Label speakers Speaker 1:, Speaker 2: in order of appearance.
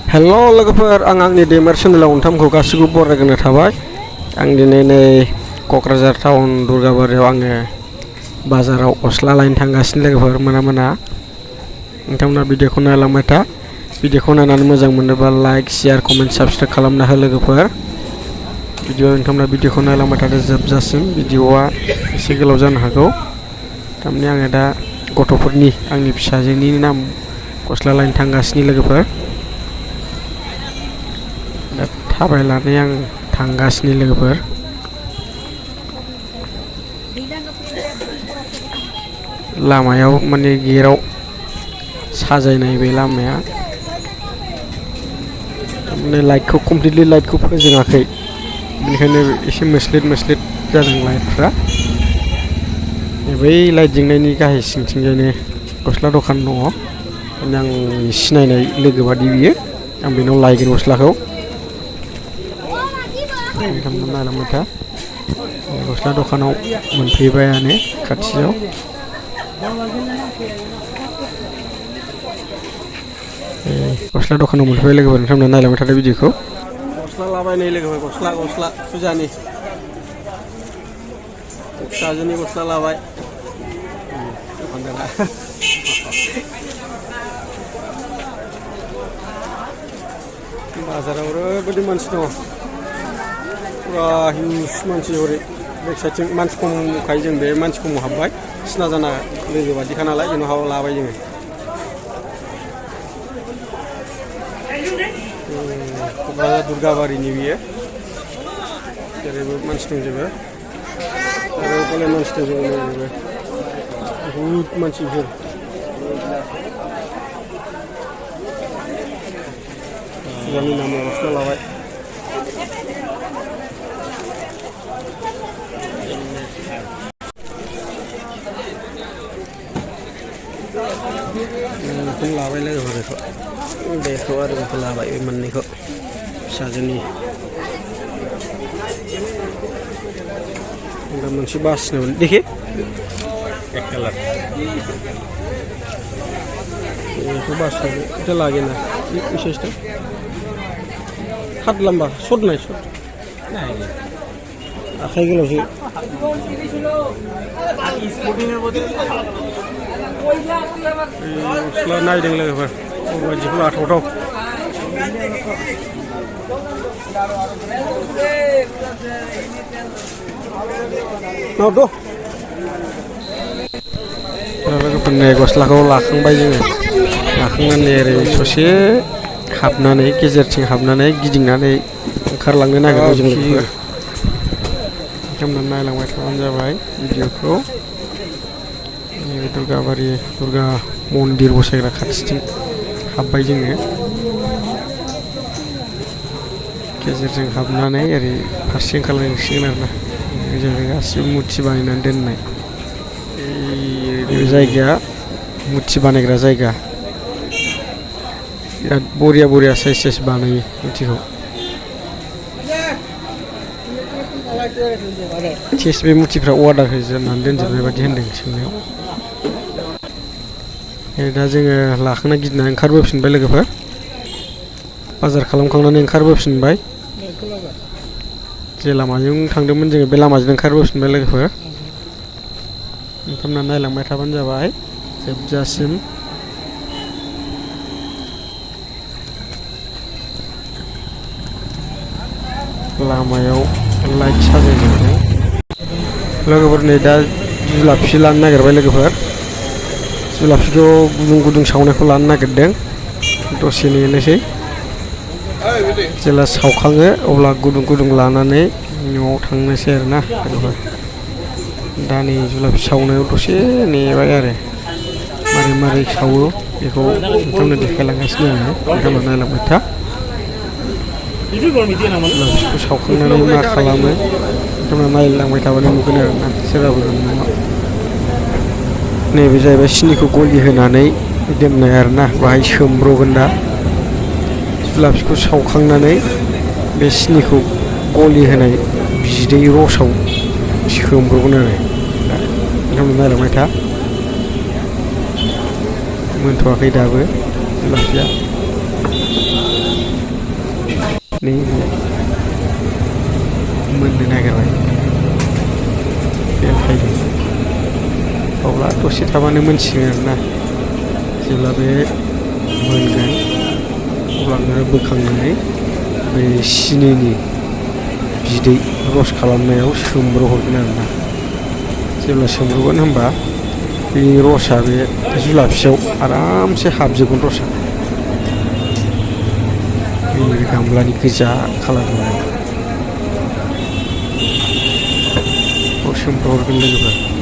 Speaker 1: हेल' लोगोफोर आं आंनि दैमार चेनेलाव नोंथांमोनखौ गासिखौबो बरायग्रोनाय थाबाय। आं दिनै नै क'क्राझार टाउन दुर्गाबारियाव आङो बाजाराव गस्ला लायनो थांगासिनो लोगोफोर मोना नोंथांमोना भिडिअखौ नायलांबाय था। भिडिअखौ नायनानै मोजां मोनोबा लाइक शेयार कमेन्ट साबस्क्राइब खालामना हो लोगोफोर। नोंथांमोना भिडिअखौ नायलांबाय थादो जोबजासिम। भिडिअआ एसे गोलाव जानो हागौ। थारमाने आङो दा गथ'फोरनि आंनि फिसाजोनि नाम गस्ला लायनो थांगासिनो लोगोफोर। दा थाबायनानै आं थांगासिनो लोगोफोर। लामायाव माने गेटआव साजायनाय बे लामाया माने लाइटखौ कमप्लिटलि लाइटखौ फोजोङाखै, बेनिखायनो एसे मोस्लिद जादों लाइटफ्रा। बै लाइट जोंनायनि गाहाय सिंथिंजायनो गस्ला दखान दङ। आंनि सिनायनाय लोगो बादि बियो। आं बेनाव लायगोन गस्लाखौ। नोंथांमोना नायलांबाय था। गस्ला दखानाव मोनफैबायानो खाथियाव। गस्ला दखानाव मोनफैबाय लोगोफोर। नोंथांमोना नायलांबाय थादो भिडिअखौ। गस्ला लाबायनाय लोगोफोर, गस्ला फुजानि फिसाजोनि गस्ला लाबाय दखानदारा। बाजाराव ओरैबायदि मानसि दङ, पुरा हिउज मानसि। हरै बेक साइडथिं मानसि खमखाय जों बे मानसि खमाव हाबबाय। सिना जाना लोगो बादिखा नालाय जोंनाव लाबाय जोङो। क'क्राझार दुर्गाबारिनि बियो। जेरैबो मानसि दंजोबो, आरो मानसि दंजोबो, बहुद मानसिफोर। फुजानि नामाव गस्ला लाबाय। बेखौनो लाबाय लोगोफोर। बेखौ आरो बेखौ लाबाय, बे मोननैखौ फिसाजोनि। दा मोनसे बासिनो देखि एक कालार बेखौ बासिनो এটা লাগে না এই সাইজটা হাত লম্বা শর্ট নাই শর্ট আখাই গেল সে স্পোর্টিংয়ের মধ্যে গসলা নাইदों लोगोफोर बायदिखौ लाथावथाव। लोगोफोरनि गस्लाखौ लाखांबाय जोङो। लाखांनानै ओरै ससे हाबनानै गेजेरथिं हाबनानै गिदिंनानै ओंखारलांनो नागिरदों जों लोगोफोर। नोंथांमोना नायलांबाय थाबानो जाबाय भिडिअखौ। दुर्गाबारि दुर्गा मन्दिर बसायग्रा खाथिथिं हाबबाय जोङो। गेजेरजों हाबनानै ओरै फारसे ओंखारलांसिगोन आरोना। जों गासिबो मुर्थि बानायनानै दोननाय बे जायगाया मुर्थि बानायग्रा जायगा। बिराद बरिया साइज बानायो मुर्तिखौ। बे मुर्तिफ्रा अर्डार होजानानै दोनजोबनाय बादि होनदों सोंनायाव। दा जोङो लाखांना गिदिंनानै ओंखारबोफिनबाय लोगोफोर। बाजार खालामखांनानै ओंखारबोफिनबाय। जे लामाजों थांदोंमोन जोङो बे लामाजों ओंखारबोफिनबाय लोगोफोर। नोंथांमोना नायलांबाय थाबानो जाबाय जोबजासिम। लामायाव लाइट साजायजोबदों लोगोफोर। नै दा जुलाफि लानो नागिरबाय लोगोफोर। जुलाफिखौ गुदुं सावनायखौ लानो नागिरदों। दसे नेनोसै, जेला सावखाङो अब्ला गुदुं लानानै न'आव थांनोसै आरोना लोगोफोर। दा नै जुलाफि सावनायाव दसे नेबाय आरो मारै सावो बेखौ नोंथांनो देखायलांगासिनो आङो। नोंथांमोना नायलांबाय था। जुलाफिखौ सावखांनानै मा खालामो नोंथांमोना नायलांबाय थाबानो नुगोन आरोना, सोरबाबो नङा। नैबे जाहैबाय सिनिखौ गलि होनानै दोननाय आरोना, बाहाय सोमब्रगोन दा। जुलाफिखौ सावखांनानै बे सिनिखौ गलि होनाय बिदै रसाव सोमब्रगोन आरो। नोंथांमोना नायलांबाय था। मोनथ'वाखै दाबो जुलाफिया। नैबे मोननो नागिरबाय बेलथायदों। अब्ला दसे थाबानो मोनसिगोन आरोना। जेब्ला बे मोनगोन अब्ला बोखांनानै बे सिनिनि बिदै रस खालामनायाव सोमब्रहरगोन आरोना। जेब्ला सोमब्रगोन होनबा बे रसआ बे जुलाफियाव आरामसे हाबजोबगोन रसआ। बे गामलानि गोजा खालार सोमब्रहरगोन लोगोफोर।